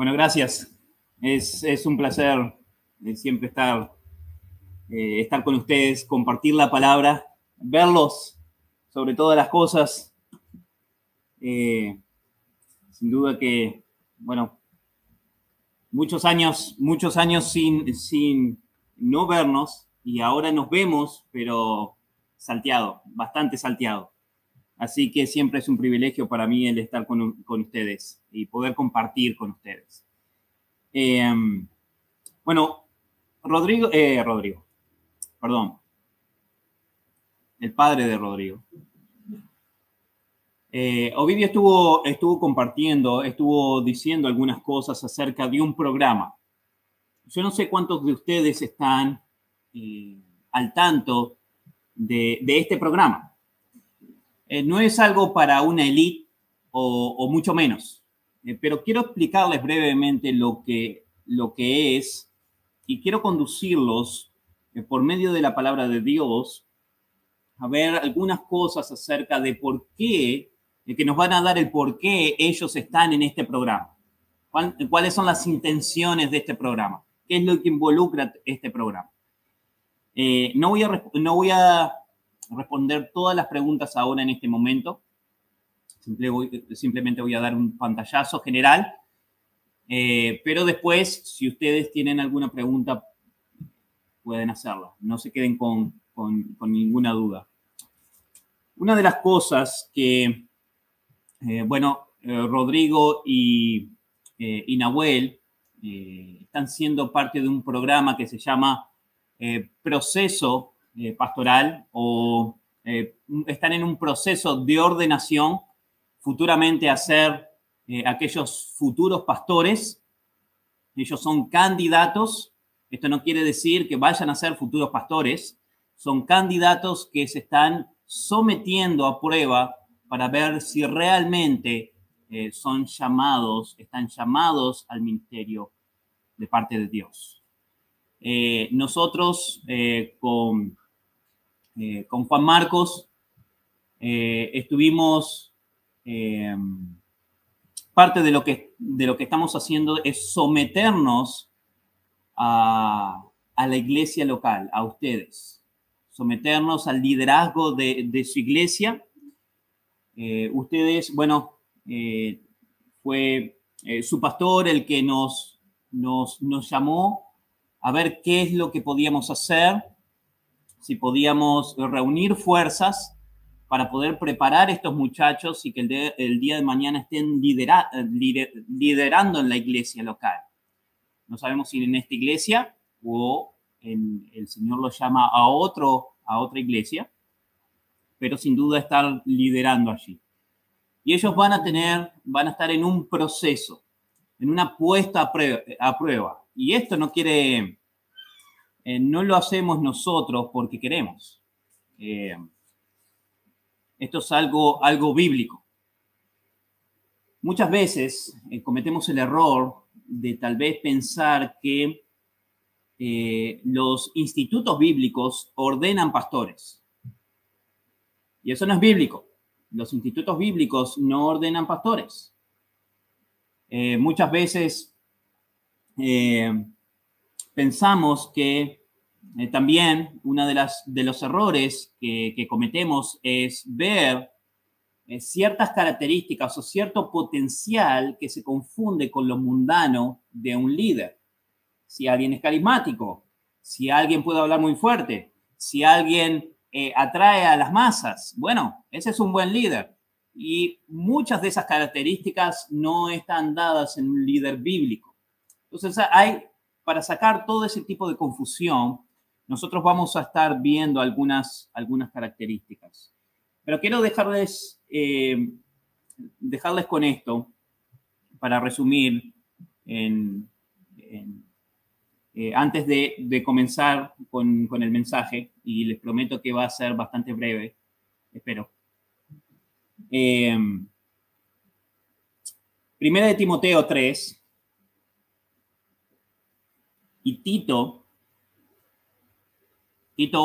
Bueno, gracias. Es un placer siempre estar con ustedes, compartir la palabra, verlos sobre todas las cosas. Sin duda que, bueno, muchos años sin no vernos y ahora nos vemos, pero salteado, bastante salteado. Así que siempre es un privilegio para mí el estar con ustedes y poder compartir con ustedes. Bueno, Rodrigo, perdón, el padre de Rodrigo. Ovidio estuvo compartiendo, estuvo diciendo algunas cosas acerca de un programa. Yo no sé cuántos de ustedes están al tanto de este programa. No es algo para una élite o mucho menos, pero quiero explicarles brevemente lo que es y quiero conducirlos por medio de la palabra de Dios a ver algunas cosas acerca de por qué, que nos van a dar el por qué ellos están en este programa. ¿Cuáles son las intenciones de este programa? ¿Qué es lo que involucra este programa? No voy a responder todas las preguntas ahora en este momento. Simplemente voy a dar un pantallazo general. Pero después, si ustedes tienen alguna pregunta, pueden hacerla. No se queden con ninguna duda. Una de las cosas que, Rodrigo y Nahuel están siendo parte de un programa que se llama Proceso Pastoral o están en un proceso de ordenación futuramente a ser aquellos futuros pastores. Ellos son candidatos. Esto no quiere decir que vayan a ser futuros pastores. Son candidatos que se están sometiendo a prueba para ver si realmente están llamados al ministerio de parte de Dios. Nosotros con Juan Marcos estuvimos, parte de lo que estamos haciendo es someternos a la iglesia local, a ustedes, someternos al liderazgo de su iglesia. Ustedes, bueno, fue su pastor el que nos llamó a ver qué es lo que podíamos hacer, si podíamos reunir fuerzas para poder preparar a estos muchachos y que el día de mañana estén liderando en la iglesia local. No sabemos si en esta iglesia o el Señor los llama a otra iglesia, pero sin duda estar liderando allí. Y ellos van a estar en un proceso, en una puesta a prueba. Y esto no lo hacemos nosotros porque queremos. Esto es algo bíblico. Muchas veces cometemos el error de tal vez pensar que los institutos bíblicos ordenan pastores. Y eso no es bíblico. Los institutos bíblicos no ordenan pastores. Muchas veces pensamos que también uno de los errores que cometemos es ver ciertas características o cierto potencial que se confunde con lo mundano de un líder. Si alguien es carismático, si alguien puede hablar muy fuerte, si alguien atrae a las masas, bueno, ese es un buen líder. Y muchas de esas características no están dadas en un líder bíblico. Entonces, para sacar todo ese tipo de confusión, nosotros vamos a estar viendo algunas características. Pero quiero dejarles con esto para resumir antes de comenzar con el mensaje, y les prometo que va a ser bastante breve, espero. Primera de Timoteo 3 y Tito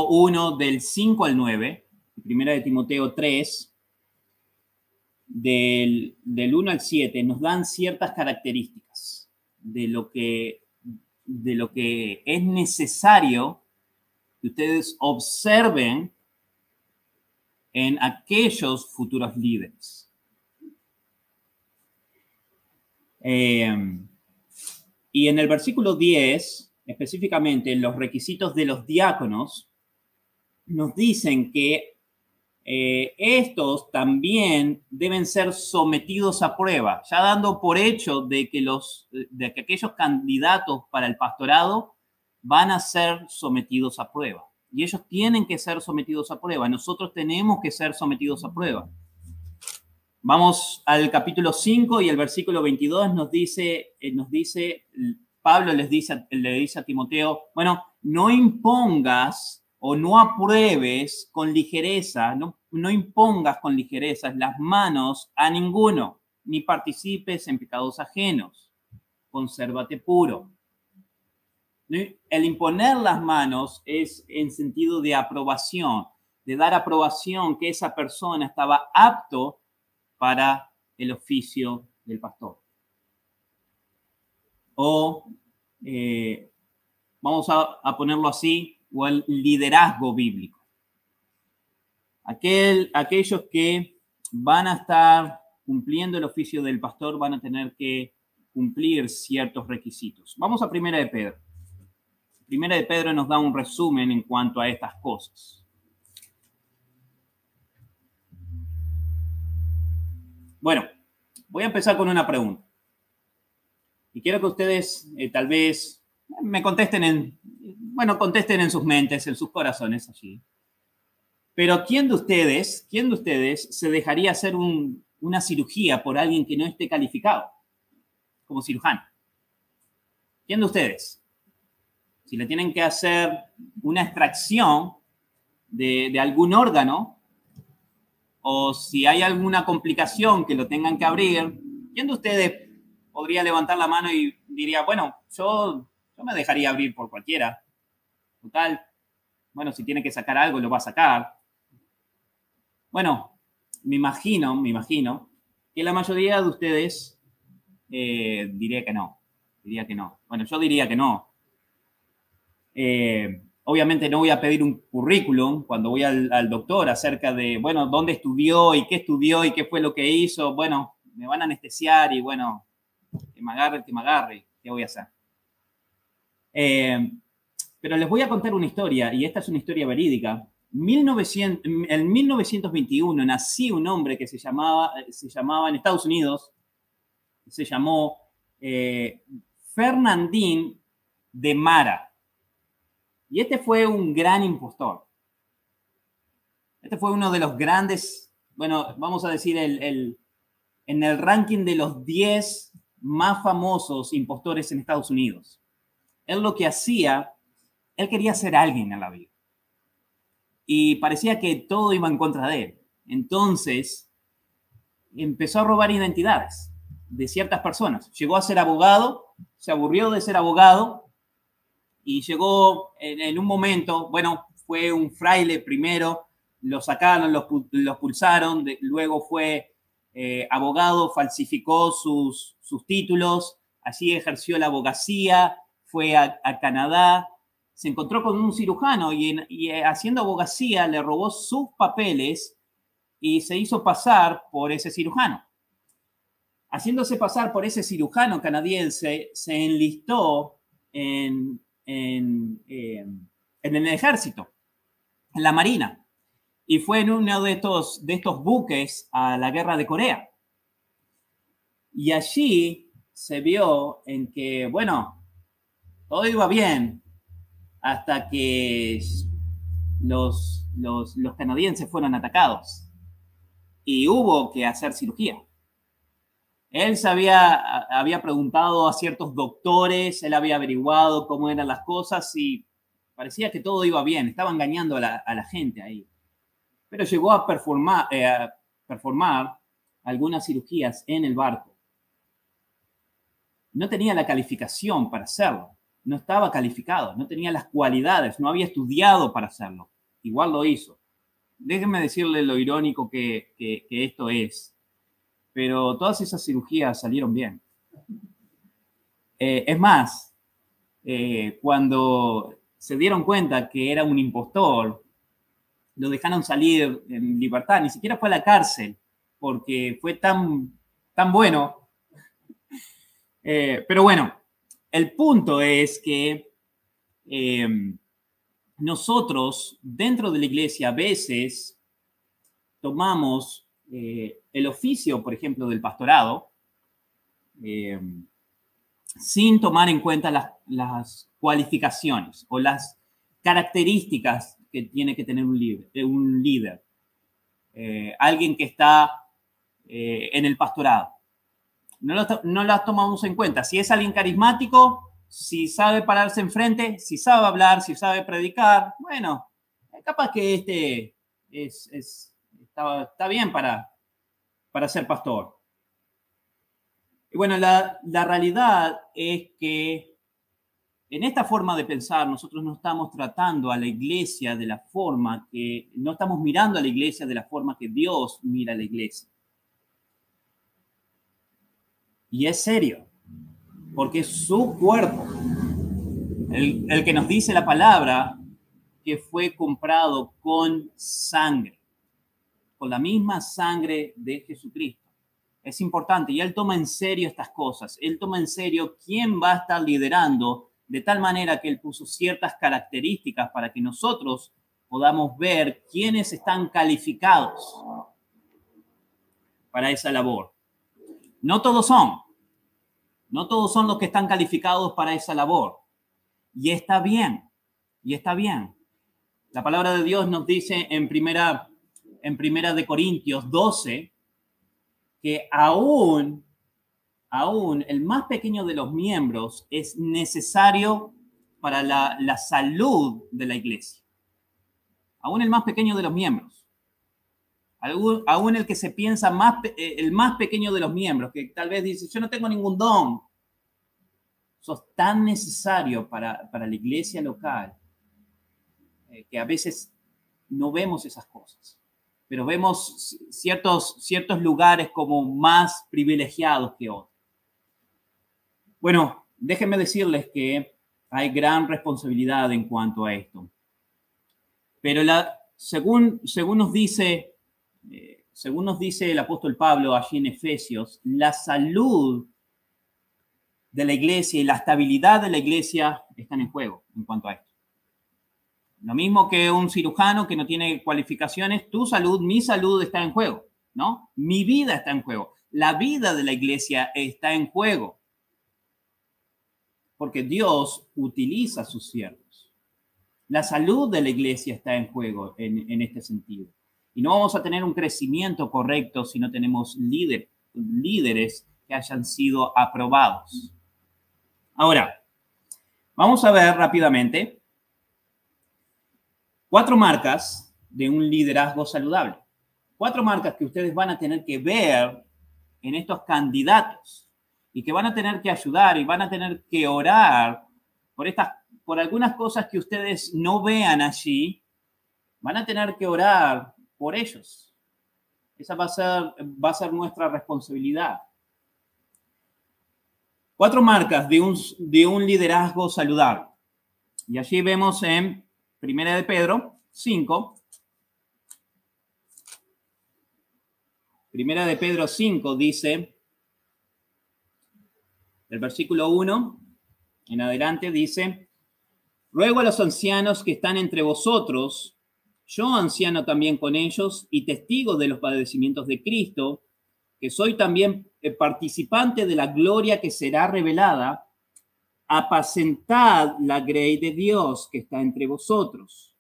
1 del 5 al 9, Primera de Timoteo 3 del 1 al 7, nos dan ciertas características. de lo que es necesario que ustedes observen en aquellos futuros líderes. Y en el versículo 10, específicamente, los requisitos de los diáconos nos dicen que estos también deben ser sometidos a prueba, ya dando por hecho de que aquellos candidatos para el pastorado van a ser sometidos a prueba. Y ellos tienen que ser sometidos a prueba. Nosotros tenemos que ser sometidos a prueba. Vamos al capítulo 5 y el versículo 22 nos dice Pablo le dice a Timoteo, bueno, no impongas o no apruebes con ligereza, no impongas con ligereza las manos a ninguno, ni participes en pecados ajenos. Consérvate puro. El imponer las manos es en sentido de aprobación, de dar aprobación que esa persona estaba apto para el oficio del pastor. O, vamos a ponerlo así, o el liderazgo bíblico. Aquellos que van a estar cumpliendo el oficio del pastor van a tener que cumplir ciertos requisitos. Vamos a Primera de Pedro. Primera de Pedro nos da un resumen en cuanto a estas cosas. Bueno, voy a empezar con una pregunta. Y quiero que ustedes tal vez me contesten contesten en sus mentes, en sus corazones allí. Pero ¿quién de ustedes se dejaría hacer una cirugía por alguien que no esté calificado como cirujano? ¿Quién de ustedes? Si le tienen que hacer una extracción de algún órgano, o si hay alguna complicación que lo tengan que abrir, ¿quién de ustedes podría levantar la mano y diría, bueno, yo me dejaría abrir por cualquiera? Total, bueno, si tiene que sacar algo, lo va a sacar. Bueno, me imagino que la mayoría de ustedes diría que no. Bueno, yo diría que no. Obviamente no voy a pedir un currículum cuando voy al doctor acerca de, bueno, dónde estudió y qué fue lo que hizo. Bueno, me van a anestesiar y bueno, que me agarre, ¿qué voy a hacer? Pero les voy a contar una historia, y esta es una historia verídica. En 1921 nació un hombre que se llamaba en Estados Unidos, se llamó Fernandín de Mara. Y este fue un gran impostor. Este fue uno de los grandes, bueno, vamos a decir, en el ranking de los 10 más famosos impostores en Estados Unidos. Él lo que hacía, él quería ser alguien en la vida. Y parecía que todo iba en contra de él. Entonces, empezó a robar identidades de ciertas personas. Llegó a ser abogado, se aburrió de ser abogado, y llegó en un momento, bueno, fue un fraile primero, lo sacaron, lo pulsaron, luego fue abogado, falsificó sus títulos, allí ejerció la abogacía, fue a Canadá, se encontró con un cirujano y haciendo abogacía le robó sus papeles y se hizo pasar por ese cirujano. Haciéndose pasar por ese cirujano canadiense, se enlistó en el ejército, en la marina, y fue en uno de estos buques a la guerra de Corea. Y allí se vio en que, bueno, todo iba bien hasta que los canadienses fueron atacados y hubo que hacer cirugía. Él había preguntado a ciertos doctores, él había averiguado cómo eran las cosas y parecía que todo iba bien, estaba engañando a la gente ahí. Pero llegó a performar algunas cirugías en el barco. No tenía la calificación para hacerlo, no estaba calificado, no tenía las cualidades, no había estudiado para hacerlo. Igual lo hizo. Déjenme decirle lo irónico que esto es. Pero todas esas cirugías salieron bien. Es más, cuando se dieron cuenta que era un impostor, lo dejaron salir en libertad, ni siquiera fue a la cárcel, porque fue tan bueno. Pero bueno, el punto es que nosotros dentro de la iglesia a veces tomamos el oficio, por ejemplo, del pastorado, sin tomar en cuenta las cualificaciones o las características que tiene que tener un líder. Alguien que está en el pastorado. No las tomamos en cuenta. Si es alguien carismático, si sabe pararse enfrente, si sabe hablar, si sabe predicar, bueno, capaz que está bien para ser pastor. Y bueno, la realidad es que en esta forma de pensar nosotros no estamos tratando a la iglesia de la forma que, no estamos mirando a la iglesia de la forma que Dios mira a la iglesia. Y es serio, porque es su cuerpo, el que nos dice la palabra que fue comprado con sangre, con la misma sangre de Jesucristo. Es importante y Él toma en serio estas cosas. Él toma en serio quién va a estar liderando, de tal manera que Él puso ciertas características para que nosotros podamos ver quiénes están calificados para esa labor. No todos son los que están calificados para esa labor. Y está bien, La palabra de Dios nos dice en primera de Corintios 12 que aún el más pequeño de los miembros es necesario para la salud de la iglesia. Aún el más pequeño de los miembros. Aún el que se piensa el más pequeño de los miembros, que tal vez dice, yo no tengo ningún don. Sos tan necesario para la iglesia local que a veces no vemos esas cosas. Pero vemos ciertos lugares como más privilegiados que otros. Bueno, déjenme decirles que hay gran responsabilidad en cuanto a esto. Pero según nos dice el apóstol Pablo allí en Efesios, la salud de la iglesia y la estabilidad de la iglesia están en juego en cuanto a esto. Lo mismo que un cirujano que no tiene cualificaciones, tu salud, mi salud está en juego, ¿no? Mi vida está en juego. La vida de la iglesia está en juego. Porque Dios utiliza a sus siervos. La salud de la iglesia está en juego en este sentido. Y no vamos a tener un crecimiento correcto si no tenemos líderes que hayan sido aprobados. Ahora, vamos a ver rápidamente 4 marcas de un liderazgo saludable. 4 marcas que ustedes van a tener que ver en estos candidatos y que van a tener que ayudar y van a tener que orar por algunas cosas que ustedes no vean allí. Van a tener que orar por ellos. Esa va a ser nuestra responsabilidad. 4 marcas de un liderazgo saludable. Y allí vemos en Primera de Pedro 5. Primera de Pedro 5 dice, el versículo 1 en adelante dice, ruego a los ancianos que están entre vosotros, yo anciano también con ellos y testigo de los padecimientos de Cristo, que soy también participante de la gloria que será revelada, apacentad la grey de Dios que está entre vosotros,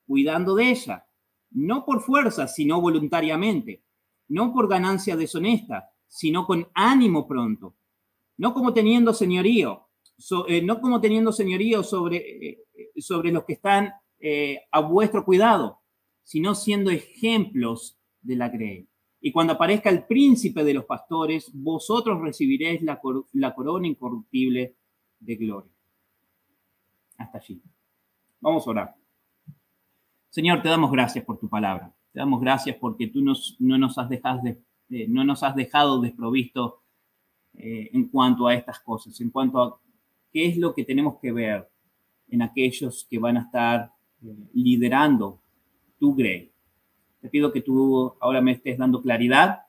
cuidando de ella, no por fuerza, sino voluntariamente, no por ganancia deshonesta, sino con ánimo pronto, no como teniendo señorío sobre los que están a vuestro cuidado, sino siendo ejemplos de la grey. Y cuando aparezca el príncipe de los pastores, vosotros recibiréis la corona incorruptible de gloria. Hasta allí. Vamos a orar. Señor, te damos gracias por tu palabra. Te damos gracias porque tú no nos has dejado desprovisto en cuanto a estas cosas, en cuanto a qué es lo que tenemos que ver en aquellos que van a estar liderando tu grey. Te pido que tú ahora me estés dando claridad,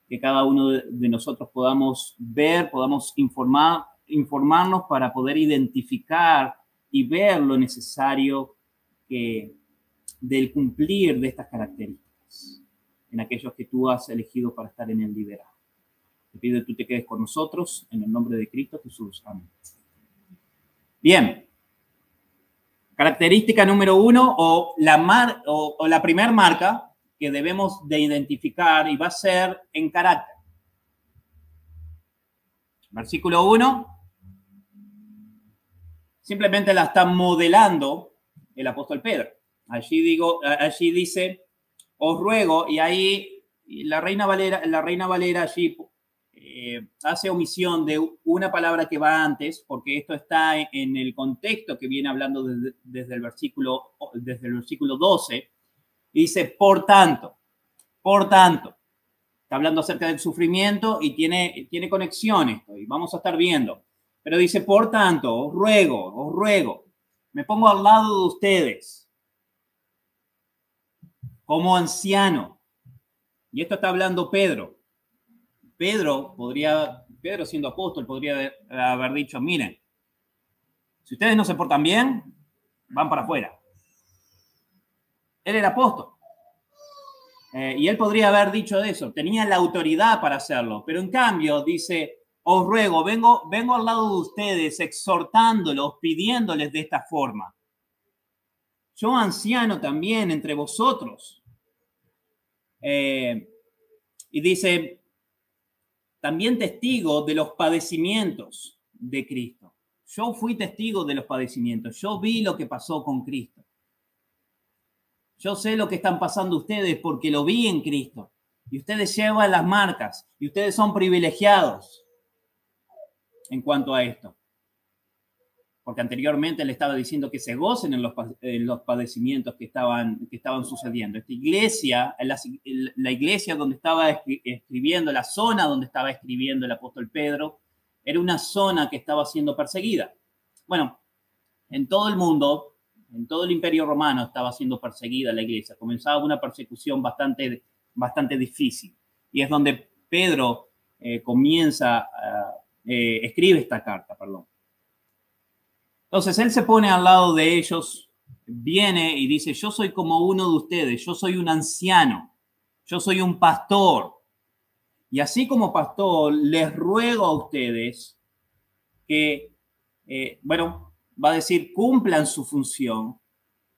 que cada uno de nosotros podamos ver, podamos informarnos para poder identificar y ver lo necesario del cumplir de estas características en aquellos que tú has elegido para estar en el liderazgo. Te pido que tú te quedes con nosotros en el nombre de Cristo Jesús. Amén. Bien. Característica número 1 o la primer marca que debemos de identificar y va a ser en carácter. Versículo 1. Simplemente la está modelando el apóstol Pedro. Allí dice, os ruego, y ahí la Reina Valera allí hace omisión de una palabra que va antes, porque esto está en el contexto que viene hablando desde el versículo 12, y dice, por tanto, está hablando acerca del sufrimiento y tiene conexiones, y vamos a estar viendo, pero dice, por tanto, os ruego, me pongo al lado de ustedes, como anciano, y esto está hablando Pedro. Pedro siendo apóstol, podría haber dicho, miren, si ustedes no se portan bien, van para afuera. Él era apóstol. Y él podría haber dicho eso, tenía la autoridad para hacerlo, pero en cambio dice, os ruego, vengo al lado de ustedes, exhortándolos, pidiéndoles de esta forma. Yo anciano también entre vosotros. Y dice, también testigo de los padecimientos de Cristo. Yo fui testigo de los padecimientos. Yo vi lo que pasó con Cristo. Yo sé lo que están pasando ustedes porque lo vi en Cristo. Y ustedes llevan las marcas. Y ustedes son privilegiados en cuanto a esto. Porque anteriormente le estaba diciendo que se gocen en los padecimientos que estaban sucediendo. Esta iglesia, la iglesia donde estaba escribiendo, la zona donde estaba escribiendo el apóstol Pedro, era una zona que estaba siendo perseguida. Bueno, en todo el mundo, en todo el Imperio Romano estaba siendo perseguida la iglesia. Comenzaba una persecución bastante difícil. Y es donde Pedro escribe esta carta, perdón. Entonces, él se pone al lado de ellos, viene y dice, yo soy como uno de ustedes, yo soy un anciano, yo soy un pastor. Y así como pastor, les ruego a ustedes que, va a decir, cumplan su función.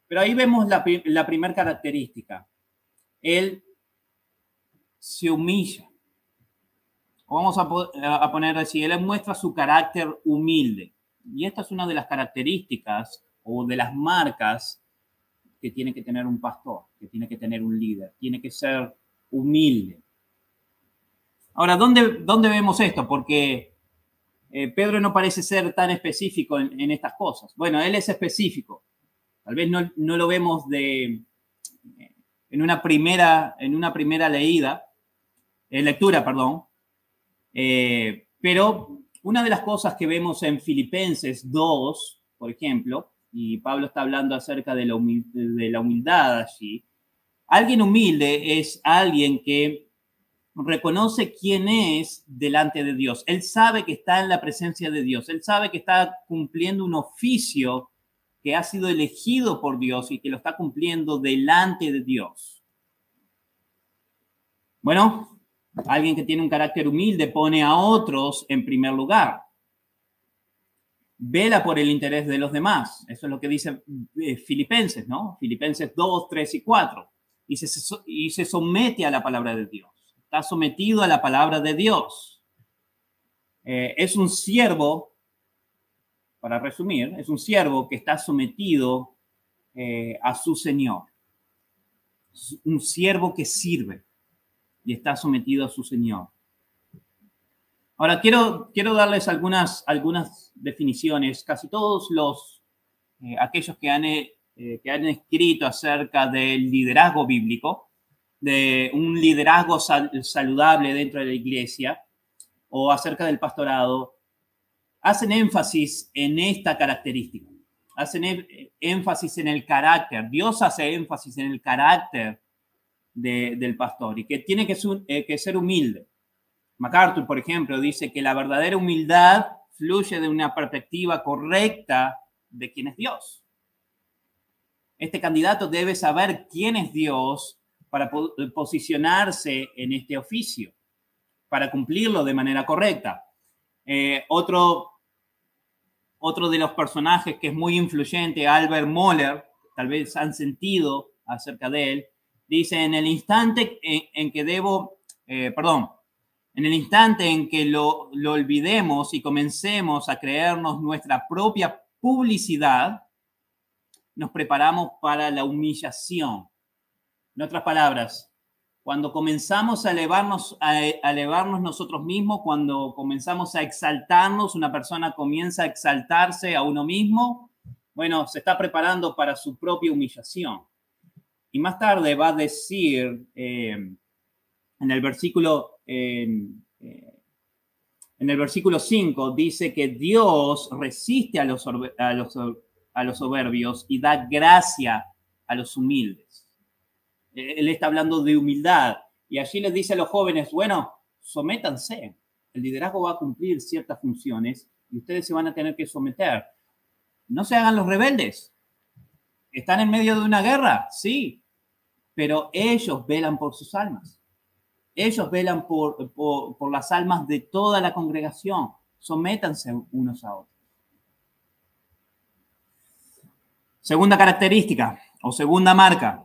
Pero ahí vemos la primera característica. Él se humilla. Vamos a poner así, él muestra su carácter humilde. Y esta es una de las características o de las marcas que tiene que tener un pastor, que tiene que tener un líder. Tiene que ser humilde. Ahora, ¿dónde vemos esto? Porque Pedro no parece ser tan específico en estas cosas. Bueno, él es específico. Tal vez no lo vemos en una primera lectura, perdón. Pero una de las cosas que vemos en Filipenses 2, por ejemplo, y Pablo está hablando acerca de la humildad allí, alguien humilde es alguien que reconoce quién es delante de Dios. Él sabe que está en la presencia de Dios. Él sabe que está cumpliendo un oficio que ha sido elegido por Dios y que lo está cumpliendo delante de Dios. Bueno, alguien que tiene un carácter humilde pone a otros en primer lugar. Vela por el interés de los demás. Eso es lo que dice Filipenses, ¿no? Filipenses 2, 3 y 4. Y se somete a la palabra de Dios. Está sometido a la palabra de Dios. Es un siervo, para resumir, es un siervo que está sometido a su Señor. Un siervo que sirve y está sometido a su Señor. Ahora, quiero darles algunas definiciones. Casi todos aquellos que han escrito acerca del liderazgo bíblico, de un liderazgo saludable dentro de la iglesia, o acerca del pastorado, hacen énfasis en esta característica. Hacen énfasis en el carácter. Dios hace énfasis en el carácter del pastor y que tiene que ser humilde. MacArthur, por ejemplo, dice que la verdadera humildad fluye de una perspectiva correcta de quién es Dios. Este candidato debe saber quién es Dios para posicionarse en este oficio, para cumplirlo de manera correcta. Otro de los personajes que es muy influyente, Albert Mohler, tal vez han sentido acerca de él, dice, en el instante en que lo olvidemos y comencemos a creernos nuestra propia publicidad, nos preparamos para la humillación. En otras palabras, cuando comenzamos a elevarnos nosotros mismos, cuando comenzamos a exaltarnos, una persona comienza a exaltarse a uno mismo, bueno, se está preparando para su propia humillación. Y más tarde va a decir en el versículo 5, dice que Dios resiste a los soberbios y da gracia a los humildes. Él está hablando de humildad. Y allí les dice a los jóvenes, bueno, sométanse. El liderazgo va a cumplir ciertas funciones y ustedes se van a tener que someter. No se hagan los rebeldes. ¿Están en medio de una guerra? Sí. Pero ellos velan por sus almas. Ellos velan por las almas de toda la congregación. Sométanse unos a otros. Segunda característica o segunda marca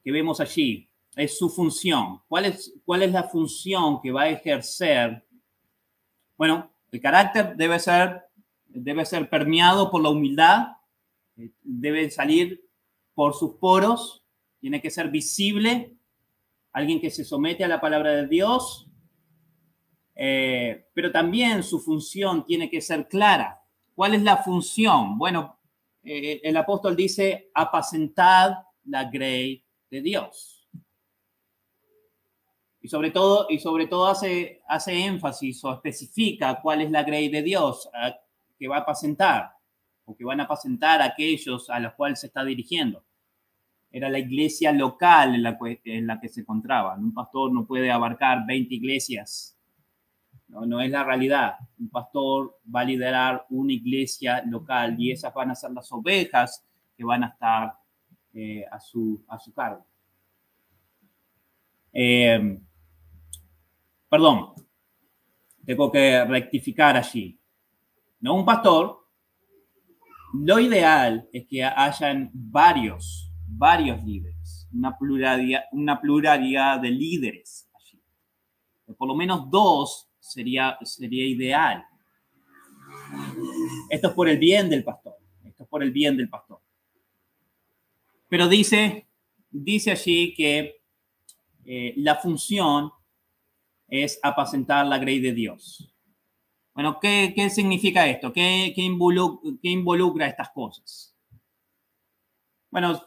que vemos allí es su función. ¿Cuál es la función que va a ejercer? Bueno, el carácter debe ser permeado por la humildad, debe salir por sus poros, tiene que ser visible, alguien que se somete a la palabra de Dios, pero también su función tiene que ser clara. ¿Cuál es la función? Bueno, el apóstol dice, apacentad la grey de Dios. Y sobre todo hace énfasis o especifica cuál es la grey de Dios que va a apacentar o que van a apacentar a aquellos a los cuales se está dirigiendo. Era la iglesia local en la que se encontraban. Un pastor no puede abarcar 20 iglesias. No es la realidad. Un pastor va a liderar una iglesia local y esas van a ser las ovejas que van a estar a su cargo. Perdón, tengo que rectificar allí. No un pastor. Lo ideal es que hayan varios líderes, una pluralidad de líderes allí. Por lo menos 2 sería ideal. Esto es por el bien del pastor. Pero dice allí que la función es apacentar la grey de Dios. Bueno, ¿qué significa esto? ¿Qué involucra estas cosas? Bueno,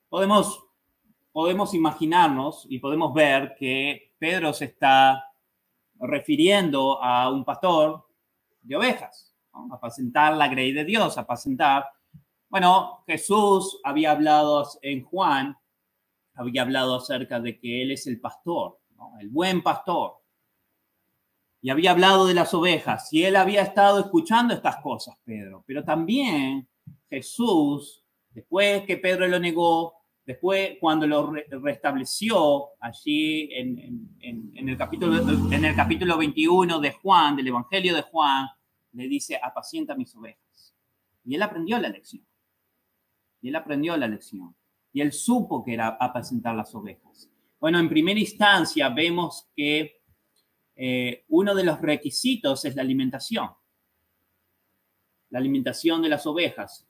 podemos imaginarnos y podemos ver que Pedro se está refiriendo a un pastor de ovejas, ¿no? Apacentar la grey de Dios, apacentar. Bueno, Jesús había hablado en Juan, había hablado acerca de que Él es el pastor, ¿no? El buen pastor. Y había hablado de las ovejas. Y Él había estado escuchando estas cosas, Pedro. Pero también Jesús, después que Pedro lo negó, después cuando lo restableció allí en el capítulo 21 de Juan, del Evangelio de Juan, le dice, apacienta mis ovejas. Y Él aprendió la lección. Y Él supo que era apacentar las ovejas. Bueno, en primera instancia vemos que uno de los requisitos es la alimentación de las ovejas.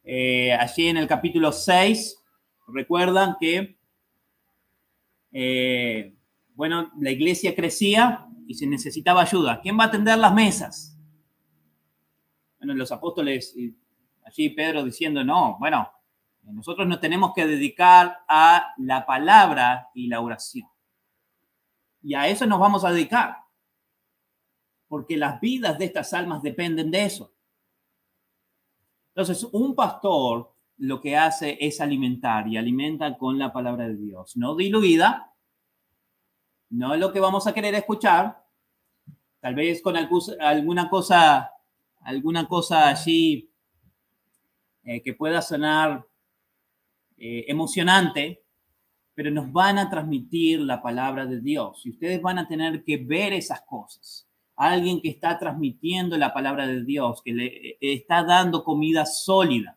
Allí en el capítulo 6, recuerdan que, la iglesia crecía y se necesitaba ayuda. ¿Quién va a atender las mesas? Bueno, los apóstoles, allí Pedro diciendo, no, bueno, nosotros nos tenemos que dedicar a la palabra y la oración. Y a eso nos vamos a dedicar. porque las vidas de estas almas dependen de eso. Entonces, un pastor lo que hace es alimentar y alimenta con la palabra de Dios, no diluida, no es lo que vamos a querer escuchar, tal vez con alguna cosa allí que pueda sonar emocionante, pero nos van a transmitir la palabra de Dios y ustedes van a tener que ver esas cosas. Alguien que está transmitiendo la palabra de Dios, que le está dando comida sólida.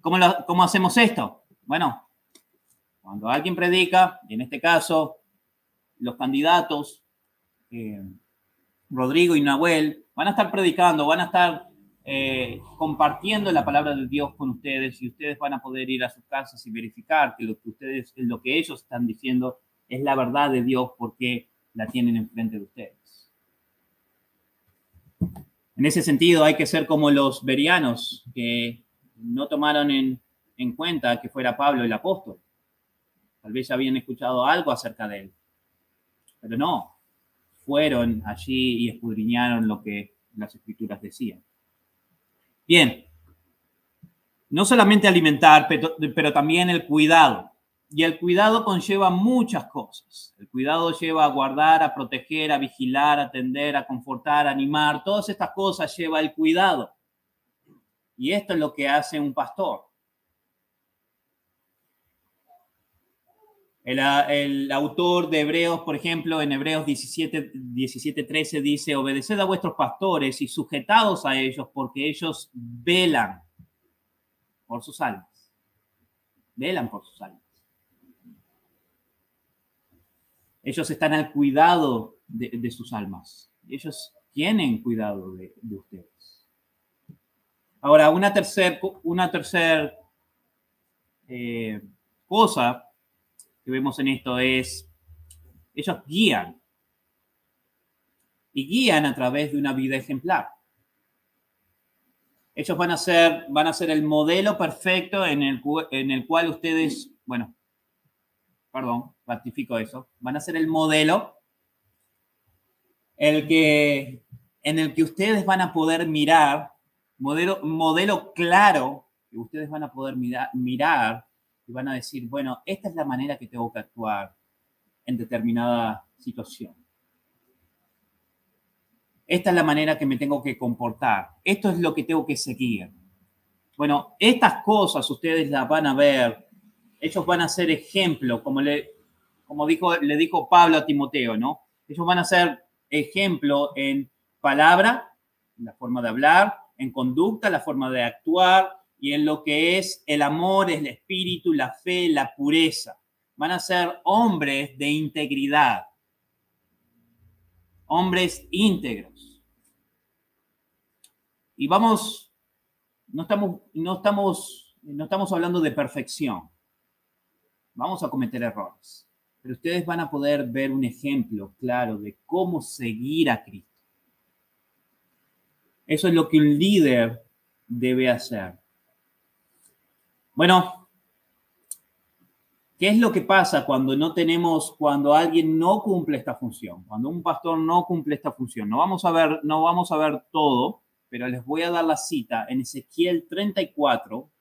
¿Cómo hacemos esto? Bueno, cuando alguien predica, y en este caso, los candidatos, Rodrigo y Nahuel, van a estar predicando, van a estar compartiendo la palabra de Dios con ustedes y ustedes van a poder ir a sus casas y verificar que lo que ellos están diciendo es la verdad de Dios porque la tienen enfrente de ustedes. En ese sentido, hay que ser como los bereanos que no tomaron en cuenta que fuera Pablo el apóstol. Tal vez ya habían escuchado algo acerca de él, pero no. Fueron allí y escudriñaron lo que las escrituras decían. Bien, no solamente alimentar, pero también el cuidado. Y el cuidado conlleva muchas cosas. El cuidado lleva a guardar, a proteger, a vigilar, a atender, a confortar, a animar. Todas estas cosas lleva el cuidado. Y esto es lo que hace un pastor. El autor de Hebreos, por ejemplo, en Hebreos 17:13 dice, obedeced a vuestros pastores y sujetados a ellos porque ellos velan por sus almas. Velan por sus almas. Ellos están al cuidado de sus almas. Ellos tienen cuidado de ustedes. Ahora, una tercera cosa que vemos en esto es, ellos guían. Y guían a través de una vida ejemplar. Ellos van a ser el modelo perfecto en el cual ustedes, ratifico eso, van a ser el modelo en el que ustedes van a poder mirar, modelo claro, que ustedes van a poder mirar y van a decir, bueno, esta es la manera que tengo que actuar en determinada situación. Esta es la manera que me tengo que comportar. Esto es lo que tengo que seguir. Bueno, estas cosas ustedes las van a ver. Ellos van a ser ejemplo, como le dijo Pablo a Timoteo, ¿no? Ellos van a ser ejemplo en palabra, en la forma de hablar, en conducta, la forma de actuar y en lo que es el amor, el espíritu, la fe, la pureza. Van a ser hombres de integridad. Hombres íntegros. Y no estamos hablando de perfección. Vamos a cometer errores. Pero ustedes van a poder ver un ejemplo claro de cómo seguir a Cristo. Eso es lo que un líder debe hacer. Bueno, ¿qué es lo que pasa cuando alguien no cumple esta función? Cuando un pastor no cumple esta función. No vamos a ver todo, pero les voy a dar la cita en Ezequiel 34.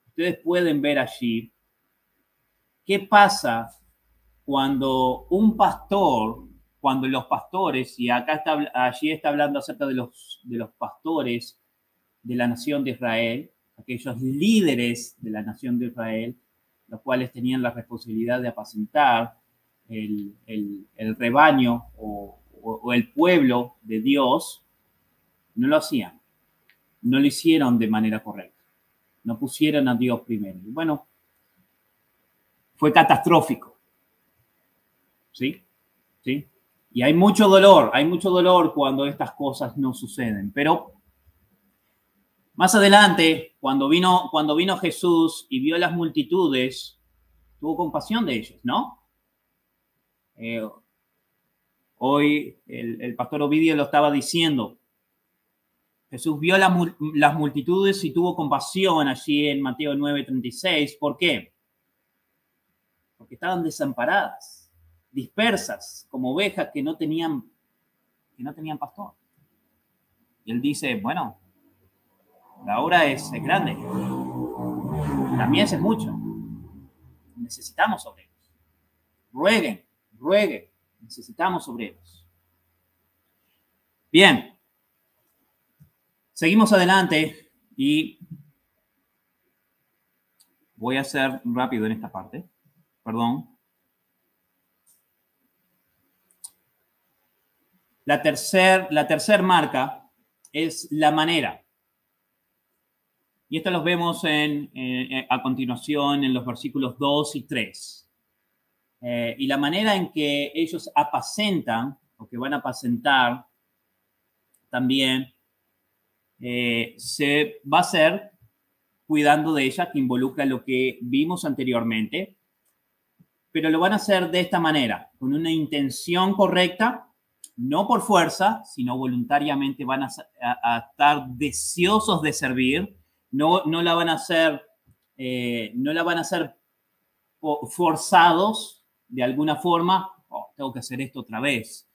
Ustedes pueden ver allí qué pasa cuando los pastores, y allí está hablando acerca de los pastores de la nación de Israel, aquellos líderes de la nación de Israel, los cuales tenían la responsabilidad de apacentar el rebaño o el pueblo de Dios, no lo hacían. No lo hicieron de manera correcta. No pusieron a Dios primero. Y bueno, fue catastrófico. ¿Sí? ¿Sí? Y hay mucho dolor cuando estas cosas no suceden. Pero más adelante, cuando vino Jesús y vio las multitudes, tuvo compasión de ellos, ¿no? Hoy el pastor Ovidio lo estaba diciendo. Jesús vio las multitudes y tuvo compasión allí en Mateo 9:36. ¿Por qué? Porque estaban desamparadas, dispersas, como ovejas que no tenían que no tenían pastor. Y él dice, bueno, la obra es grande, la mies es mucho. Necesitamos obreros. Rueguen, rueguen. Necesitamos obreros. Bien. Seguimos adelante y voy a ser rápido en esta parte. Perdón. La tercer marca es la manera. Y esto los vemos a continuación en los versículos 2 y 3. Y la manera en que ellos apacentan, o que van a apacentar también, se va a hacer cuidando de ella, que involucra lo que vimos anteriormente, pero lo van a hacer de esta manera, con una intención correcta, no por fuerza, sino voluntariamente van a estar deseosos de servir, no la van a hacer, forzados de alguna forma. Oh, tengo que hacer esto otra vez,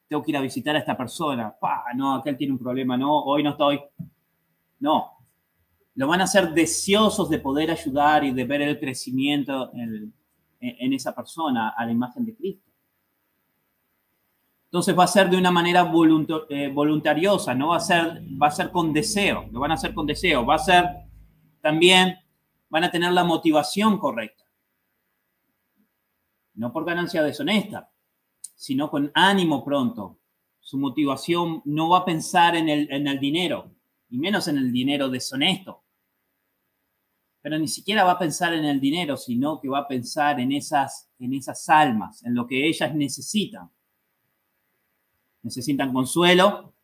tengo que ir a visitar a esta persona, no, aquel tiene un problema, no, hoy no estoy. No, lo van a hacer deseosos de poder ayudar y de ver el crecimiento en esa persona a la imagen de Cristo. Entonces va a ser de una manera voluntariosa, no va a ser con deseo, lo van a hacer con deseo, va a ser también, van a tener la motivación correcta, no por ganancia deshonesta, sino con ánimo pronto. Su motivación no va a pensar en el dinero, y menos en el dinero deshonesto. Pero ni siquiera va a pensar en el dinero, sino que va a pensar en esas almas, en lo que ellas necesitan. Necesitan consuelo.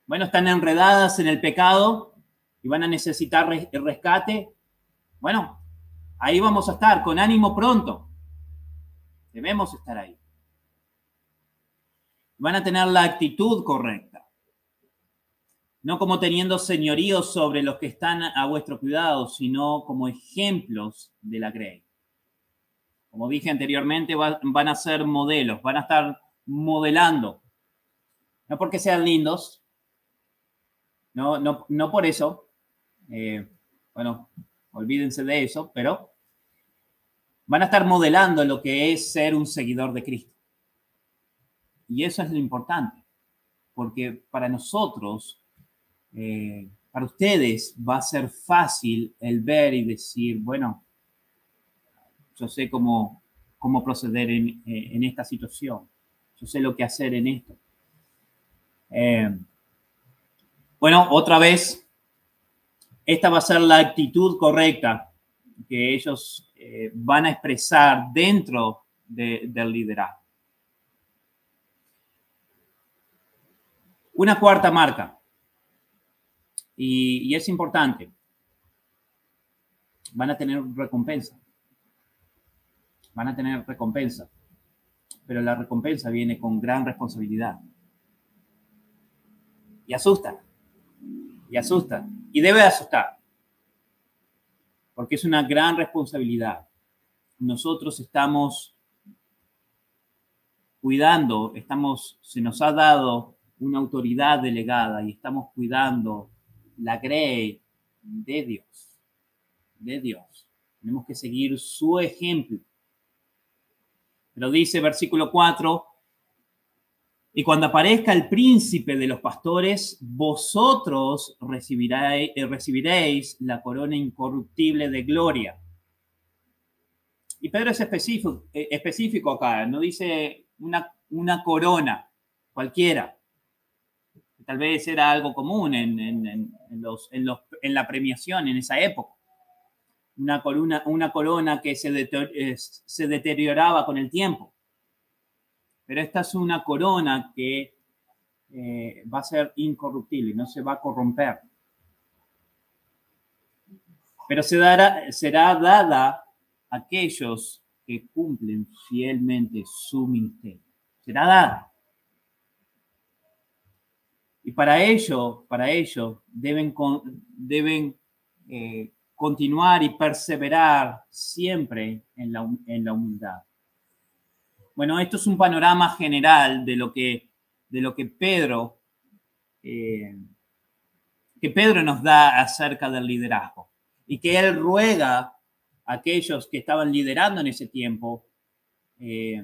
Bueno, están enredadas en el pecado y van a necesitar rescate. Bueno, ahí vamos a estar, con ánimo pronto. Debemos estar ahí. Van a tener la actitud correcta. No como teniendo señorío sobre los que están a vuestro cuidado, sino como ejemplos de la grey. Como dije anteriormente, van a ser modelos, van a estar modelando. No porque sean lindos, no por eso. Bueno, olvídense de eso, pero van a estar modelando lo que es ser un seguidor de Cristo. Y eso es lo importante, porque para nosotros, para ustedes va a ser fácil el ver y decir, bueno, yo sé cómo proceder en esta situación. Yo sé lo que hacer en esto. Bueno, otra vez, esta va a ser la actitud correcta que ellos van a expresar dentro del liderazgo. Una cuarta marca, y es importante, van a tener recompensa. Van a tener recompensa, pero la recompensa viene con gran responsabilidad. Y asusta, y debe asustar, porque es una gran responsabilidad. Nosotros estamos cuidando, se nos ha dado una autoridad delegada y estamos cuidando la grey de Dios, Tenemos que seguir su ejemplo. Pero dice versículo 4, y cuando aparezca el príncipe de los pastores, vosotros recibiréis la corona incorruptible de gloria. Y Pedro es específico acá, no dice una corona cualquiera. Tal vez era algo común en la premiación en esa época. Una corona que se deterioraba con el tiempo. Pero esta es una corona que va a ser incorruptible, no se va a corromper. Pero será dada a aquellos que cumplen fielmente su ministerio. Será dada. Y para ello deben continuar y perseverar siempre en la humildad. Bueno, esto es un panorama general de lo que de lo que Pedro nos da acerca del liderazgo y que él ruega a aquellos que estaban liderando en ese tiempo que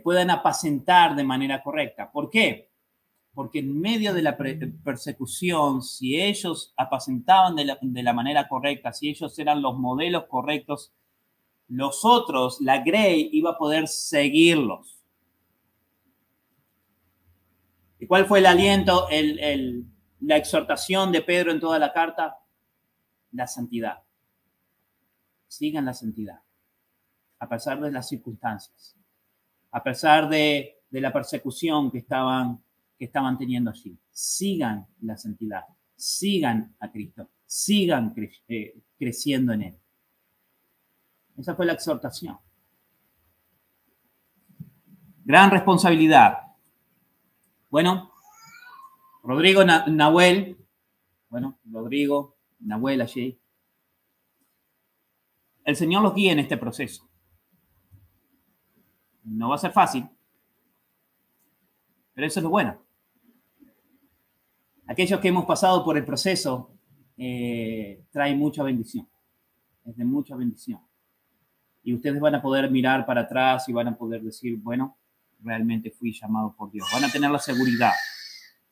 puedan apacentar de manera correcta. ¿Por qué? Porque en medio de la persecución, si ellos apacentaban de la manera correcta, si ellos eran los modelos correctos, los otros, la grey, iba a poder seguirlos. ¿Y cuál fue el aliento, la exhortación de Pedro en toda la carta? La santidad. Sigan la santidad, a pesar de las circunstancias, a pesar de la persecución que estaban teniendo allí. Sigan la santidad, sigan a Cristo, sigan creciendo en Él. Esa fue la exhortación. Gran responsabilidad. Bueno, Rodrigo Nahuel allí. El Señor los guía en este proceso. No va a ser fácil, pero eso es lo bueno. Aquellos que hemos pasado por el proceso trae mucha bendición. Es de mucha bendición. Y ustedes van a poder mirar para atrás y van a poder decir, bueno, realmente fui llamado por Dios. Van a tener la seguridad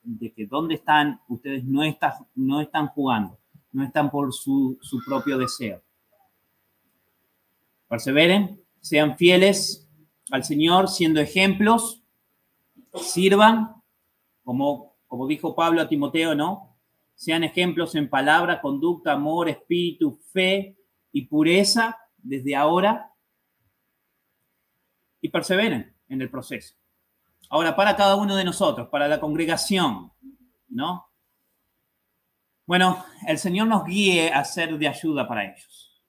de que donde están, ustedes no están jugando, no están por su propio deseo. Perseveren, sean fieles al Señor, siendo ejemplos, sirvan, como dijo Pablo a Timoteo, ¿no? Sean ejemplos en palabra, conducta, amor, espíritu, fe y pureza desde ahora. Y perseveren en el proceso. Ahora, para cada uno de nosotros, para la congregación, ¿no? Bueno, el Señor nos guíe a ser de ayuda para ellos.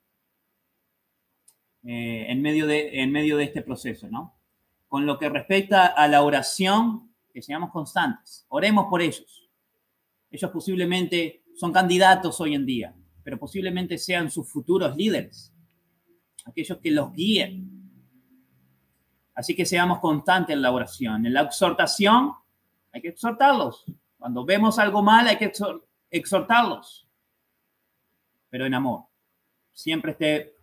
En medio de este proceso, ¿no? Con lo que respecta a la oración, que seamos constantes. Oremos por ellos. Ellos posiblemente son candidatos hoy en día, pero posiblemente sean sus futuros líderes, aquellos que los guíen. Así que seamos constantes en la oración. En la exhortación, hay que exhortarlos. Cuando vemos algo mal, hay que exhortarlos. Pero en amor. Siempre esté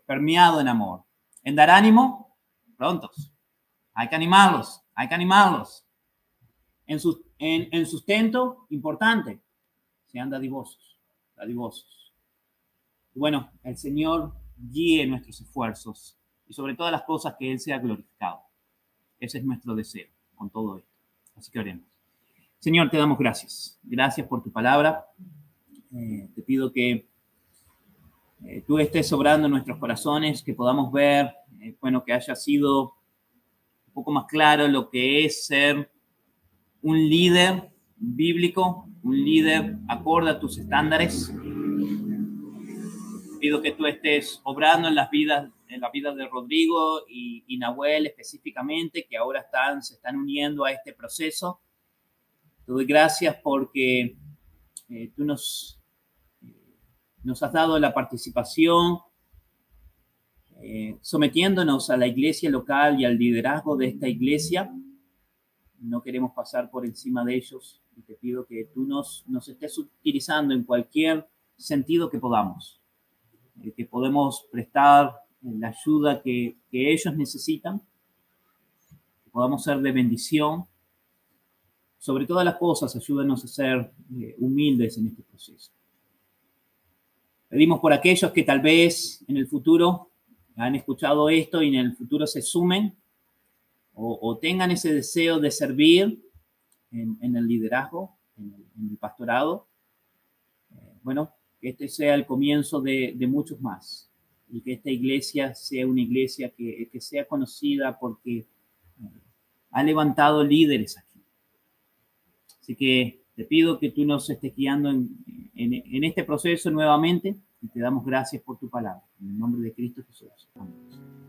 permeado en amor. En dar ánimo, prontos. Hay que animarlos. Hay que animarlos. En sustento, importante. Sean dadivosos. Dadivosos. Y bueno, el Señor guíe nuestros esfuerzos. Y sobre todas las cosas que Él sea glorificado. Ese es nuestro deseo con todo esto. Así que oremos. Señor, te damos gracias. Gracias por tu palabra. Te pido que tú estés obrando en nuestros corazones, que podamos ver, que haya sido un poco más claro lo que es ser un líder bíblico, un líder acorde a tus estándares. Pido que tú estés obrando en la vida de Rodrigo y Nahuel específicamente, que ahora se están uniendo a este proceso. Te doy gracias porque tú nos has dado la participación, sometiéndonos a la iglesia local y al liderazgo de esta iglesia. No queremos pasar por encima de ellos y te pido que tú nos estés utilizando en cualquier sentido que podamos. Que podemos prestar la ayuda que ellos necesitan, que podamos ser de bendición. Sobre todas las cosas, ayúdanos a ser humildes en este proceso. Pedimos por aquellos que tal vez en el futuro han escuchado esto y en el futuro se sumen o tengan ese deseo de servir en el liderazgo, en el pastorado. Que este sea el comienzo de muchos más y que esta iglesia sea una iglesia que sea conocida porque ha levantado líderes aquí. Así que te pido que tú nos estés guiando en este proceso nuevamente y te damos gracias por tu palabra. En el nombre de Cristo Jesús. Amén.